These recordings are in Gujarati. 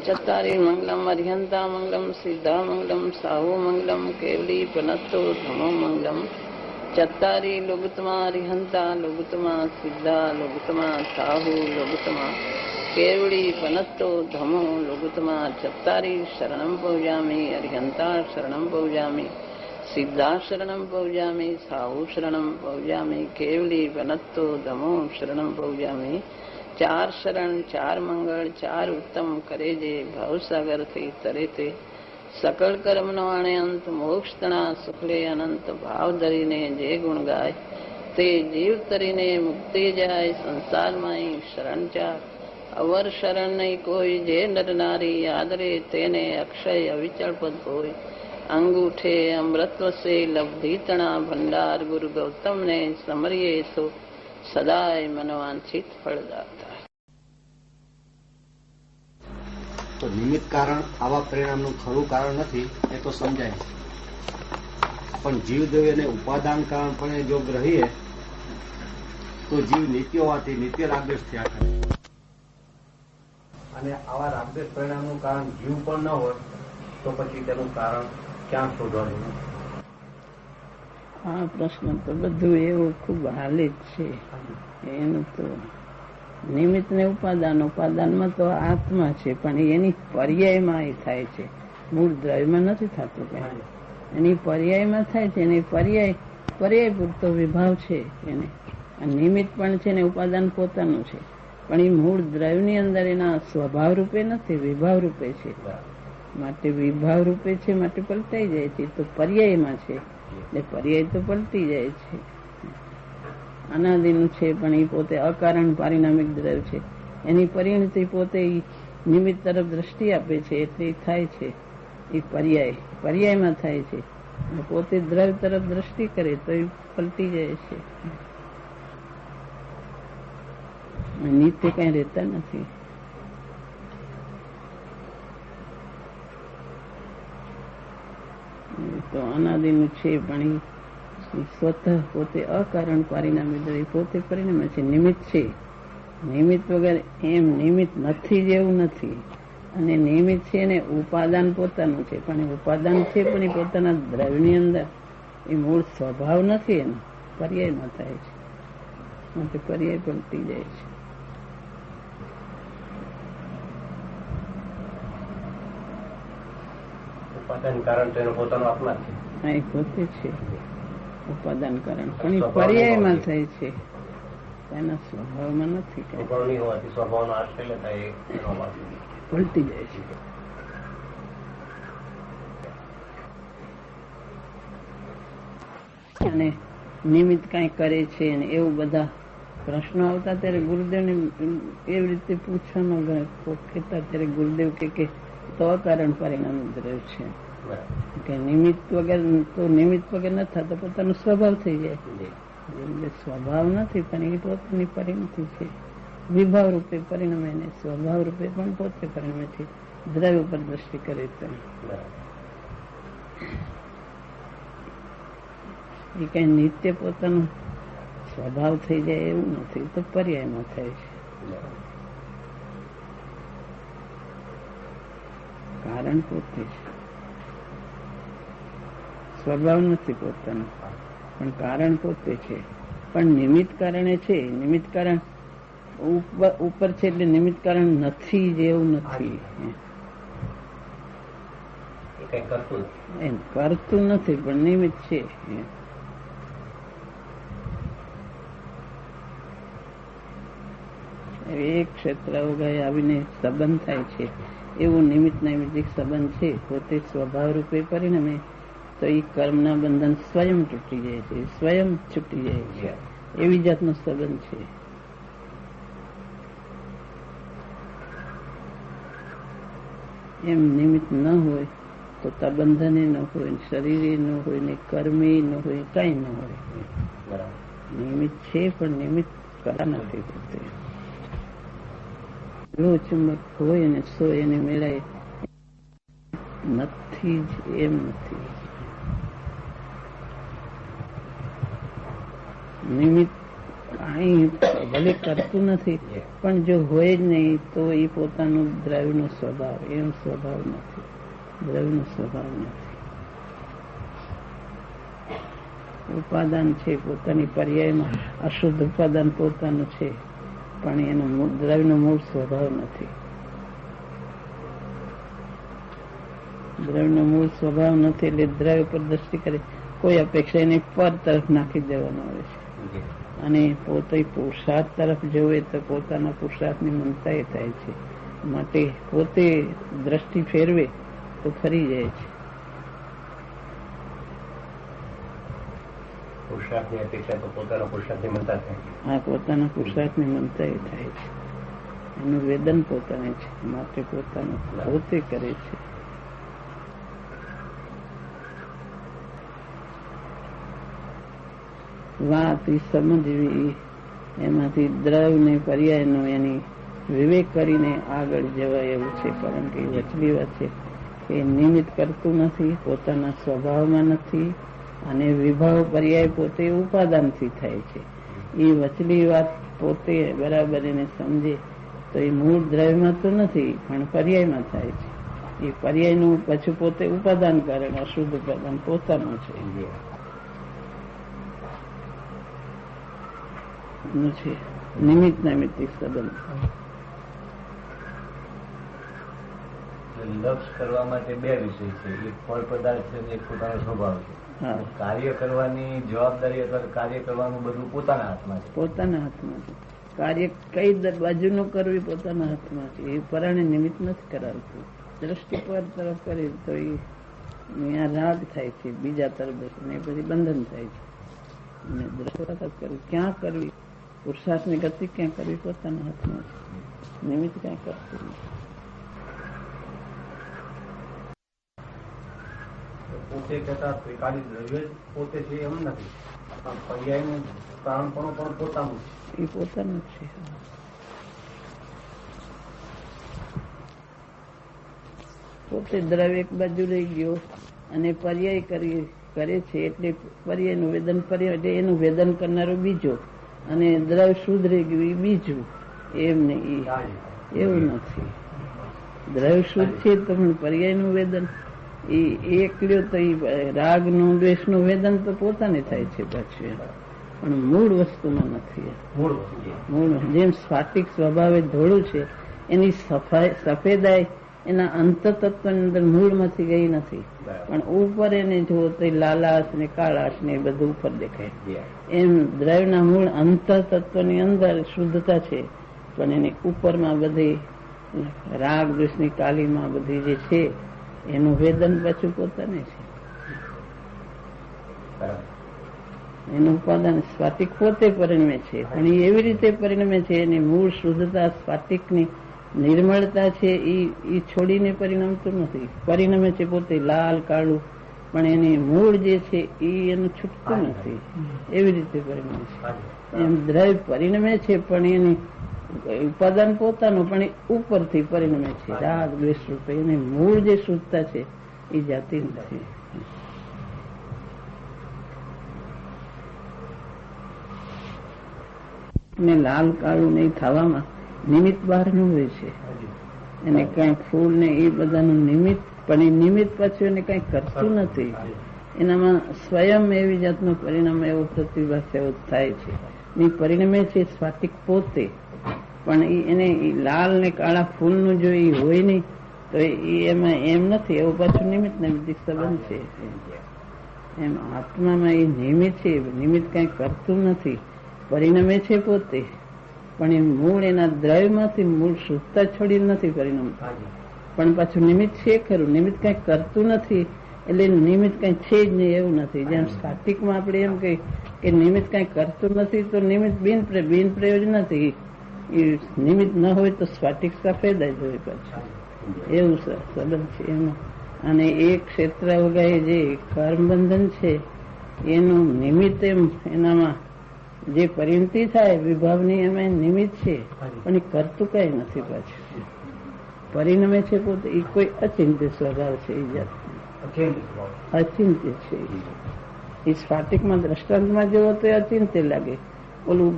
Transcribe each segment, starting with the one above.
चत्तारि मंगलम अर्हंता मंगलम सिद्धा मंगलम साहु मंगलम केवली पनत्तो धमो मंगलम चत्तारि लोगुतमा अर्हंता लोगुतमा सिद्धा लोगुतमा साहु लोगुतमा केवली पनत्तो धमो लोगुतमा चत्तारि शरणं पौजामि अर्हंता शरणं पौजामि सिद्धा शरणं पौजामि साहु शरणं पौजामि केवली पनत्तो धमो शरणं पौजामि चार शरण चार मंगल चार उत्तम करे जे भवसागर थी तरे ते सकल कर्म नो आणे अंत मोक्ष तना सुखले अनंत भाव धरीने जे गुण गाय ते जीव तरीने मुक्ति जाय संसार माई शरण चार अवर शरण नहीं कोई जे नर नारी आदरे तेने अक्षय अविचल पद कोई अंगूठे अमृतव से लब्धि तना भंडार गुरु गौतम ने समरिये सो सदाय मनवांछित फलदाता। तो निमित्त कारण आवा परिणामનું ખરું કારણ નથી એ તો સમજાય, પણ જીવદેવીને ઉપાદાન કારણ પણ જો ગ્રહીએ તો જીવ નિત્ય હોવાથી નિત્ય રાગદ્વેષ થયા કરે, અને આવા રાગદ્વેષ પરિણામનું કારણ જીવ પણ ન હોય તો પછી તેનું કારણ ક્યાં શોધવાનું? આ પ્રશ્ન તો બધું એવું ખૂબ હાલી જ છે. એનું તો નિમિત્ત ને ઉપાદાન, ઉપાદાનમાં તો આત્મા છે પણ એની પર્યાયમાં એ થાય છે, મૂળ દ્રવ્યમાં નથી થતું કઈ, એની પર્યાયમાં થાય છે. એની પર્યાય પૂરતો વિભાવ છે એને. નિમિત્ત પણ છે ને ઉપાદાન પોતાનું છે, પણ એ મૂળ દ્રવ્યની અંદર એના સ્વભાવ રૂપે નથી, વિભાવ રૂપે છે. માટે વિભાવ રૂપે છે માટે પલટાઈ જાય છે. તો પર્યાયમાં છે એટલે પર્યાય તો પલટી જાય છે. અનાદિનું છે પણ એ પોતે અકારણ પારિણામિક દ્રવ્ય છે. એની પરિણતિ પોતે નિમિત્ત તરફ દ્રષ્ટિ આપે છે એટલે થાય છે. એ પર્યાયમાં થાય છે. પોતે દ્રવ્ય તરફ દ્રષ્ટિ કરે તો એ પલટી જાય છે. નિત્ય કઈ રહેતા નથી. તો અનાદિનું છે પણ એ સ્વતઃ પોતે અકારણ પારિણામી દ્રવ્ય પોતે પરિણામે છે. નિમિત્ત છે, નિમિત્ત વગર એમ નિમિત્ત નથી જેવું નથી. અને નિમિત્ત છે ને ઉપાદાન પોતાનું છે, પણ એ ઉપાદાન છે પણ એ પોતાના દ્રવ્યની અંદર એ મૂળ સ્વભાવ નથી, એનો પર્યાયમાં થાય છે. માટે પર્યાય પલટી જાય છે. ઉપાદાન કારણ તો એનો પોતાનો આત્મા છે. હા, એ પોતે છે ઉપાદાન કારણ, પણ એ પર્યાયમાં થાય છે, એના સ્વભાવમાં નથી. પલટી જાય છે. અને નિમિત્ત કઈ કરે છે ને એવું બધા પ્રશ્નો આવતા ત્યારે ગુરુદેવને એવી રીતે પૂછવાનો કહેતા ત્યારે ગુરુદેવ કે તો અકારણ પરિણામ દ્રવ્ય છે કે નિમિત્ત વગર તો નિમિત્ત વગર ન થતો પોતાનો સ્વભાવ થઈ જાય. એટલે સ્વભાવ નથી પણ એ પોતાની પરિણતિ છે. વિભાવ રૂપે પરિણમે ને સ્વભાવ રૂપે પણ પોતે પરિણમે છે. દ્રવ્ય ઉપર દ્રષ્ટિ કરે તો એ કઈ નિત્ય પોતાનો સ્વભાવ થઈ જાય એવું નથી, તો પર્યાયમાં થાય છે. કારણ પોતે છે, સ્વભાવ નથી પોતાનો, પણ કારણ પોતે છે. પણ નિમિત્ત કારણે છે. નિમિત્ત કારણ ઉપર છે એટલે નિમિત્ત કારણ નથી જેવું નથી. એમ કરતું નથી પણ નિમિત્ત છે. એક ક્ષેત્ર આવીને સંબંધ થાય છે એવું નિમિત્ત નૈમિત્તિક સંબંધ છે. પોતે સ્વભાવ રૂપે પરિણમે તો એ કર્મના બંધન સ્વયં તૂટી જાય છે, સ્વયં છૂટી જાય છે. એવી જાતનો સંબંધ છે. એમ નિમિત્ત ન હોય તો બંધને ન હોય, શરીરે ન હોય ને કર્મે ન હોય, કઈ ન હોય. નિમિત્ત છે પણ નિમિત્ત કરા નથી પોતે. લો ચુંબક હોય અને સો એને મેળાય નથી જ, એમ નથી. નિમિત્ત કાંઈ ભલે કરતું નથી, પણ જો હોય જ નહીં તો એ પોતાનું દ્રવ્યનો સ્વભાવ, એમ સ્વભાવ નથી, દ્રવ્યનો સ્વભાવ નથી. ઉપાદાન છે પોતાની પર્યાયમાં, અશુદ્ધ ઉપાદાન પોતાનું છે, પણ એનો દ્રવ્યનો મૂળ સ્વભાવ નથી. દ્રવ્યનો મૂળ સ્વભાવ નથી એટલે દ્રવ્ય પર દ્રષ્ટિ કરે, કોઈ અપેક્ષા એને પર તરફ નાખી દેવાનો આવે છે. અને પોતે પુરુષાર્થ તરફ જોવે તો પોતાના પુરુષાર્થની મમતા થાય છે. માટે પોતે દ્રષ્ટિ ફેરવે તો ફરી જાય છે. પુરુષાર્થની અપેક્ષા તો પોતાના પુરુષાર્થની મમતા થાય છે. હા, પોતાના પુરુષાર્થની મમતા થાય છે. એનું વેદન પોતાને છે, માટે પોતાનું પોતે કરે છે. વાત એ સમજવી, એમાંથી દ્રવ્ય ને પર્યાયનો એની વિવેક કરીને આગળ જવાય એવું છે. કારણ કે એ વચલી વાત છે કે નિમિત્ત કરતું નથી, પોતાના સ્વભાવમાં નથી, અને વિભાવ પર્યાય પોતે ઉપાદાનથી થાય છે. એ વચલી વાત પોતે બરાબર એને સમજે તો એ મૂળ દ્રવ્યમાં તો નથી, પણ પર્યાયમાં થાય છે. એ પર્યાયનું પછી પોતે ઉપાદાન કરે, અશુદ્ધ ઉપાદાન પોતાનું છે. નિમિત્ત નૈમિત્તિક સંબંધ. લક્ષ કરવા માટે બે વિષય છે, એક ફળ પદાર્થ છે અને એક પોતાનો સ્વભાવ છે. કાર્ય કરવાની જવાબદારી અથવા કાર્ય કરવાનું બધું પોતાના હાથમાં છે. પોતાના હાથમાં છે. કાર્ય કઈ બાજુનું કરવું પોતાના હાથમાં છે. એ પરાણે નિમિત્ત નથી કરાવતું. દ્રષ્ટિ પર તરફ કરી તો એ રાગ થાય છે, બીજા તરફ ને પછી બંધન થાય છે. અને દ્રષ્ટિ કરવી ક્યાં કરવી, પુરુષાર્થની ગતિ ક્યાં કરવી પોતાના હાથમાં છે. નિમિત્ત ક્યાં કરતું નથી. પોતે કહેતા ત્રિકાળી દ્રવ્ય પોતે છે એમ નથી, પણ પર્યાયનું કારણપણું પણ પોતાનું છે. એ પોતાનું છે. પોતે દ્રવ્ય એક બાજુ રહી ગયો અને પર્યાય કરે છે, એટલે પર્યાયનું વેદન પર્યાય એટલે એનું વેદન કરનારો બીજો, અને દ્રવ્ય શુદ્ધ રહી ગયું એ બીજું. એમ નહીં, એવું નથી. દ્રવ્ય શુદ્ધ છે તો પર્યાયનું વેદન એ એકલ્યો તો એ રાગનું દ્વેષનું વેદન તો પોતાને થાય છે પાછું, પણ મૂળ વસ્તુમાં નથી. મૂળ જેમ સ્ફાટિક સ્વભાવે ધોળું છે, એની સફેદાઈ એના અંતતત્વની અંદર મૂળમાંથી ગઈ નથી, પણ ઉપર એને જો તો લાલાશ ને કાળાશ ને બધું ઉપર દેખાય. એમ દ્રવ્યના મૂળ અંતતત્વની અંદર શુદ્ધતા છે, પણ એની ઉપરમાં બધી રાગ દ્વેષની કાલીમાં બધી જે છે એનું વેદન પાછું પોતાને છે. એનું ઉપાદાન સ્ફાટિક પોતે પરિણમે છે, પણ એ એવી રીતે પરિણમે છે એની મૂળ શુદ્ધતા સ્ફાટિકની નિર્મળતા છે એ છોડીને પરિણમતું નથી. પરિણમે છે પોતે લાલ કાળું, પણ એની મૂળ જે છે એ એનું છૂટતું નથી. એવી રીતે પરિણમે છે. એમ દ્રવ્ય પરિણમે છે પણ એની ઉપાદાન પોતાનું, પણ એ ઉપરથી પરિણમે છે રાગ દ્વેષ રૂપે. એની મૂળ જે શુદ્ધતા છે એ જાતી નથી. ને લાલ કાળું નહીં થવામાં નિમિત્ત બહારનું હોય છે. એને કઈ ફૂલ ને એ બધાનું નિમિત્ત, પણ એ નિમિત્ત પછી એને કઈ કરતું નથી. એનામાં સ્વયં એવી જાતનું પરિણામ એવું પ્રતિભાસ એવો થાય છે. એ પરિણમે છે સ્ફાટિક પોતે, પણ એને લાલ ને કાળા ફૂલનું જો એ હોય નહીં તો એમાં એમ નથી. એવું પાછું નિમિત્ત નૈમિત્તિક સંબંધ છે. એમ આત્મામાં એ નિમિત્ત છે, નિમિત્ત કઈ કરતું નથી, પરિણમે છે પોતે, પણ એ મૂળ એના દ્રવ્યમાંથી મૂળ શુદ્ધતા છોડી નથી પરિણમતા. પણ પાછું નિમિત્ત છે ખરું, નિમિત્ત કઈ કરતું નથી, એટલે નિમિત્ત કઈ છે જ નહીં એવું નથી. જેમ સ્ફાટિકમાં આપણે એમ કહી કે નિમિત્ત કઈ કરતું નથી તો નિમિત્ત બિન પ્રયોજન નથી. એ નિમિત્ત ન હોય તો સ્ફાટિક સફેદ જ હોય પાછું. એવું સંબંધ છે એમાં. અને એ ક્ષેત્ર વગાએ જે કર્મબંધન છે એનું નિમિત્ત એમ એનામાં જે પરિણતિ થાય વિભાવની એમાં નિમિત્ત છે, પણ એ કરતું કઈ નથી પાછું. પરિણમે છે પોતે એ કોઈ અચિંત્ય સ્વભાવ છે. એ જાત અચિંત્ય છે. એ સ્ફાટિકમાં દ્રષ્ટાંતમાં જેવો તો અચિંત્ય લાગે, ઓલું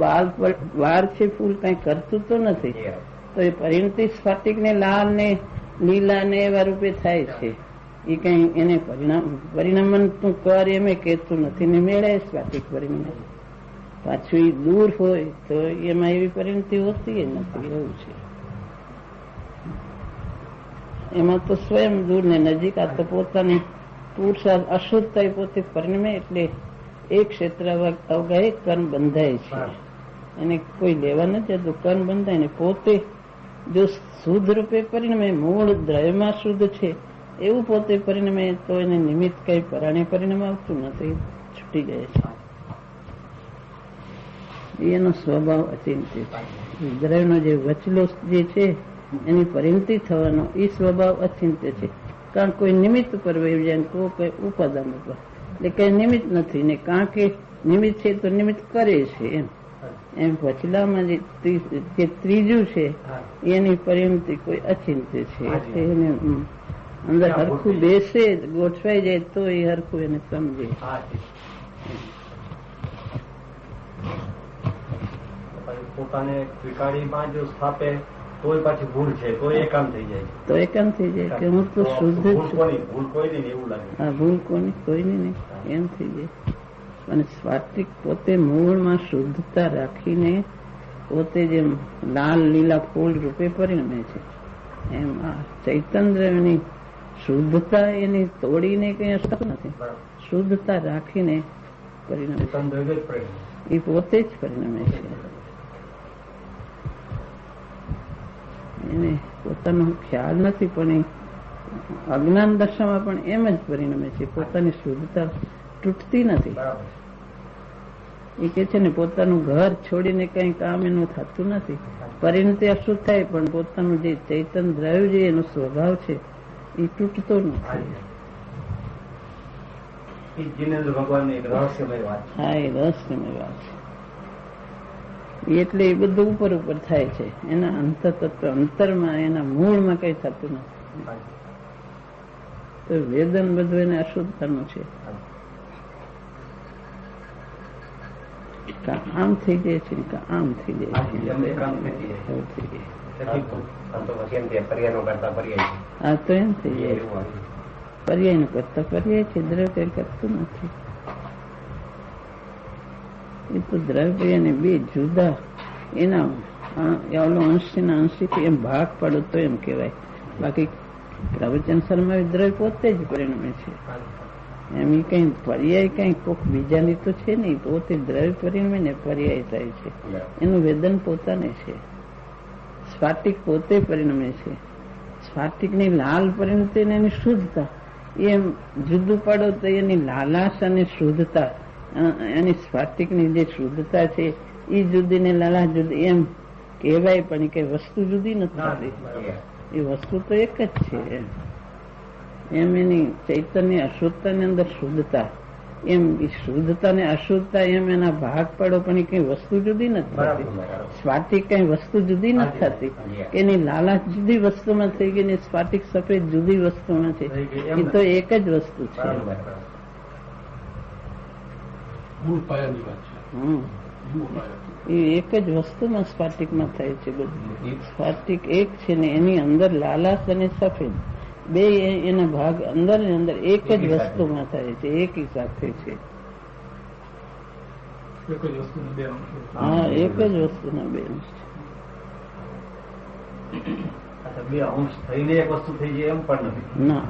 બાર છે ફૂલ કઈ કરતું તો નથી, તો એ પરિણતિ સ્ફટિક ને લાલ ને લીલા ને એવા રૂપે થાય છે. એ કઈ એને પરિણામન તું કર એમ કહેતું નથી ને મેળે સ્ફટિક પરિણામ. પાછું એ દૂર હોય તો એમાં એવી પરિણતિ હોતી નથી, એવું છે. એમાં તો સ્વયં દૂર ને નજીક. આ તો પોતાની પુરુષાર્થ અશુદ્ધતા પોતે પરિણમે એટલે એક ક્ષેત્ર અવગાહે કર્મ બંધાય છે. એને કોઈ લેવા નથી જતું, કર્મ બંધાય ને પોતે જો શુદ્ધ રૂપે પરિણમે, મૂળ દ્રવ્યમાં શુદ્ધ છે એવું પોતે પરિણમે, તો એને નિમિત્ત કઈ પરાણે પરિણામ આવતું નથી, છૂટી જાય છે. એનો સ્વભાવ અચિંત્ય છે. દ્રવ્યનો જે વચલો જે છે એની પરિણતિ થવાનો એ સ્વભાવ અચિંત્ય છે. કારણ કોઈ નિમિત્ત ઉપર વહી જાય, કોઈ ઉપાદાન ઉપર, એટલે કઈ નિમિત્ત નથી ને. કારણ કે નિમિત્ત છે તો નિમિત્ત કરે છે એમ વચલામાં જે ત્રીજું છે એની પરિણતિ કોઈ અચિંત્ય છે. એટલે એને અંદર હરખું બેસે, ગોઠવાઈ જાય તો એ હરખું એને સમજે. પોતાને વિકારીમાં જો સ્થાપે તોય પાછી ભૂલ છે, તો એકાંત થઈ જાય, તો એકાંત થઈ જાય કે હું તો શુદ્ધ જ છું. ભૂલ કોઈ નહીં એવું લાગે. હા, ભૂલ કોઈની નહીં એમ થઈ જાય. અને સ્વાતિક પોતે મૂળમાં શુદ્ધતા રાખીને પોતે જેમ લાલ લીલા ફૂલ રૂપે પરિણમે છે, એમ આ ચૈતન્યની શુદ્ધતા એની તોડીને કઈ અસર નથી. શુદ્ધતા રાખીને પરિણમે એ પોતે જ પરિણમે છે. એને પોતાનો ખ્યાલ નથી, પણ એ અજ્ઞાન દશામાં પણ એમ જ પરિણમે છે. પોતાની શુદ્ધતા તૂટતી નથી. એ કે છે ને પોતાનું ઘર છોડીને કઈ કામ એનું થતું નથી. પરિણતિ અશુદ્ધ થાય પણ પોતાનું જે ચૈતન્ય દ્રવ્ય છે એનો સ્વભાવ છે એ તૂટતો નથી. હા, એ રહસ્યમય વાત છે. એટલે એ બધું ઉપર ઉપર થાય છે. એના અંતતત્વ અંતરમાં એના મૂળમાં કઈ થતું નથી. તો વેદન બધું એને અશુદ્ધતાનું છે. આમ થઈ જાય છે, આમ થઈ જાય છે. હા, તો એમ થઈ જાય. પર્યાય નું કરતા પર્યાય છે, દ્રવ્ય કઈ કરતું નથી. એ તો દ્રવ્ય ને બે જુદા એના ઓલો અંશના અંશથી એમ ભાગ પડો તો એમ કહેવાય. બાકી પ્રવચન શર્મા દ્રવ્ય પોતે જ પરિણમે છે. એમ એ કઈ પર્યાય કઈ કોક બીજાની તો છે નહીં. પોતે દ્રવ્ય પરિણમે ને પર્યાય થાય છે. એનું વેદન પોતાને છે. સ્ફાટિક પોતે પરિણમે છે. સ્ફાટિક ની લાલ પરિણતિ ને એની શુદ્ધતા એમ જુદું પડો તો એની લાલાશ અને શુદ્ધતા, એની સ્ફાટિક ની જે શુદ્ધતા છે એ જુદી ને લાલાશ જુદી એમ કહેવાય. પણ કઈ વસ્તુ જુદી નથી. એ વસ્તુ તો એક જ છે. એમ એની ચૈતન્ય અશુદ્ધતા ની અંદર શુદ્ધતા, એમ શુદ્ધતા ને અશુદ્ધતા એમ એના ભાગ પડો પણ એ કઈ વસ્તુ જુદી નથી થતી. સ્ફાટિક કઈ વસ્તુ જુદી નથી થતી. એની લાલાશ જુદી વસ્તુમાં થઈ ગઈ ને સ્ફાટિક સફેદ જુદી વસ્તુમાં છે. એ તો એક જ વસ્તુ છે. એ એક જ વસ્તુમાં સ્ફાટિકમાં થાય છે બધું. સ્ફાટિક એક છે ને એની અંદર લાલાશ અને સફેદ બે એના ભાગ અંદર ને અંદર એક જ વસ્તુમાં થાય છે. એક સાથે છે. હા, એક જ વસ્તુના બે અંશ છે. બે અંશ થઈને એક વસ્તુ થઈ જાય એમ પણ નથી. ના,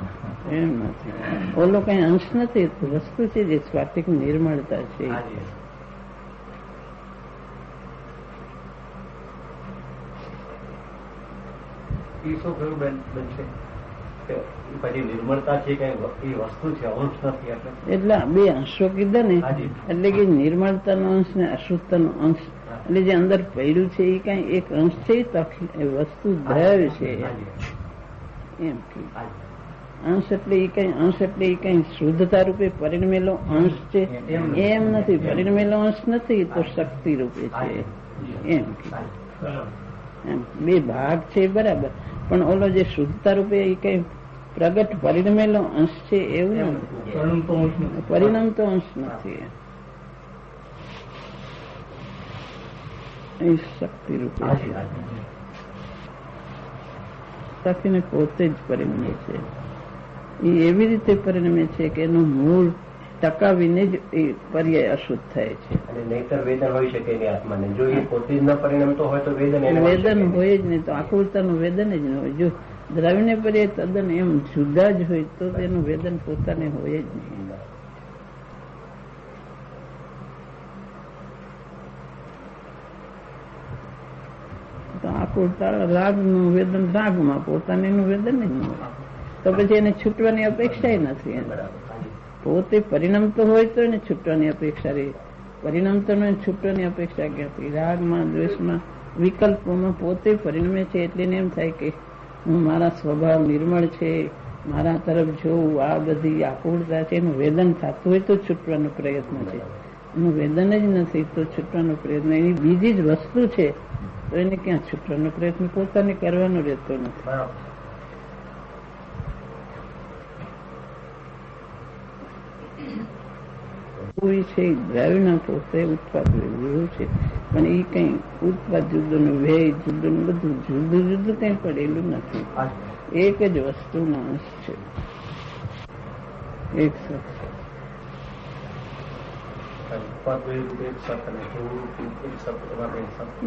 એમ નથી. ઓલો કઈ અંશ નથી, વસ્તુ છે જે સ્ફાટિક નિર્મળતા છે. પછી નિર્મળતા છે કઈ વસ્તુ છે, અંશ નથી. એટલે બે અંશો કીધા ને, એટલે કે નિર્મળતાનો અંશ ને અશુદ્ધતાનો અંશ. એટલે જે અંદર પડ્યું છે એ કઈ એક અંશ છે, વસ્તુ દ્રવ્ય છે એમ. અંશ એટલે એ કઈ અંશ એટલે એ કઈ શુદ્ધતા રૂપે પરિણમેલો અંશ છે એમ નથી. પરિણમેલો અંશ નથી તો શક્તિ રૂપે છે એમ. બે ભાગ છે બરાબર, પણ ઓલો જે શુદ્ધતા રૂપે એ કઈ પ્રગટ પરિણમેલો અંશ છે એવું નથી. પરિણામ તો અંશ નથી. એ શક્તિ રૂપે છે. શક્તિને પોતે જ પરિણમે છે. એ એવી રીતે પરિણમે છે કે એનું મૂળ ટકાવીને જ એ પર્યાય અશુદ્ધ થાય છે. અને નહીતર વેદન હોઈ શકે એની આત્માને. જો એ પોતે જ ન પરિણમતો હોય તો વેદન એને હોઈ શકે વેદન નહીં. હોય જ નહીં, તો આકુળતાનું વેદન જ ન હોય. જો દ્રવ્યને પર્યાય તદ્દન એમ જુદા જ હોય તો તેનું વેદન પોતાને હોય જ નહીં. તો આકુળતા રાગનું વેદન રાગમાં, પોતાનું વેદન જ ન હોય, તો પછી એને છૂટવાની અપેક્ષા નથી. પોતે પરિણમતો હોય તો એને છૂટવાની અપેક્ષા રહી. પરિણમતો ને છૂટવાની અપેક્ષા ક્યાંથી? રાગમાં, દ્વેષમાં, વિકલ્પોમાં પોતે પરિણમે છે એટલે એને એમ થાય કે હું મારા સ્વભાવ નિર્મળ છે, મારા તરફ જોઉં, આ બધી આકુળતા છે, એનું વેદન થતું હોય તો છૂટવાનો પ્રયત્ન છે. એનું વેદન જ નથી તો છૂટવાનો પ્રયત્ન, એની બીજી જ વસ્તુ છે તો એને ક્યાં છૂટવાનો પ્રયત્ન પોતાને કરવાનો રહેતો નથી. કોઈ છે દ્રવ્યના પોતે ઉત્પાદ એવું છે, પણ એ કઈ ઉત્પાદ જુદું, વ્યય જુદું, બધું જુદું જુદું કઈ પડેલું નથી. એક જ વસ્તુનો અંશ છે, એક સત્ય.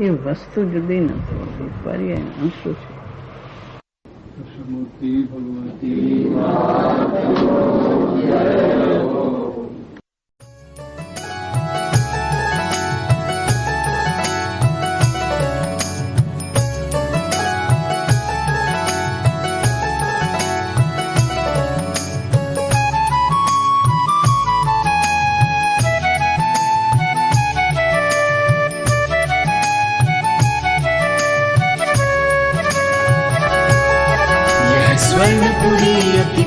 એ વસ્તુ જુદી નથી, પર્યાય અંશો છે. स्वर्णपुरी अति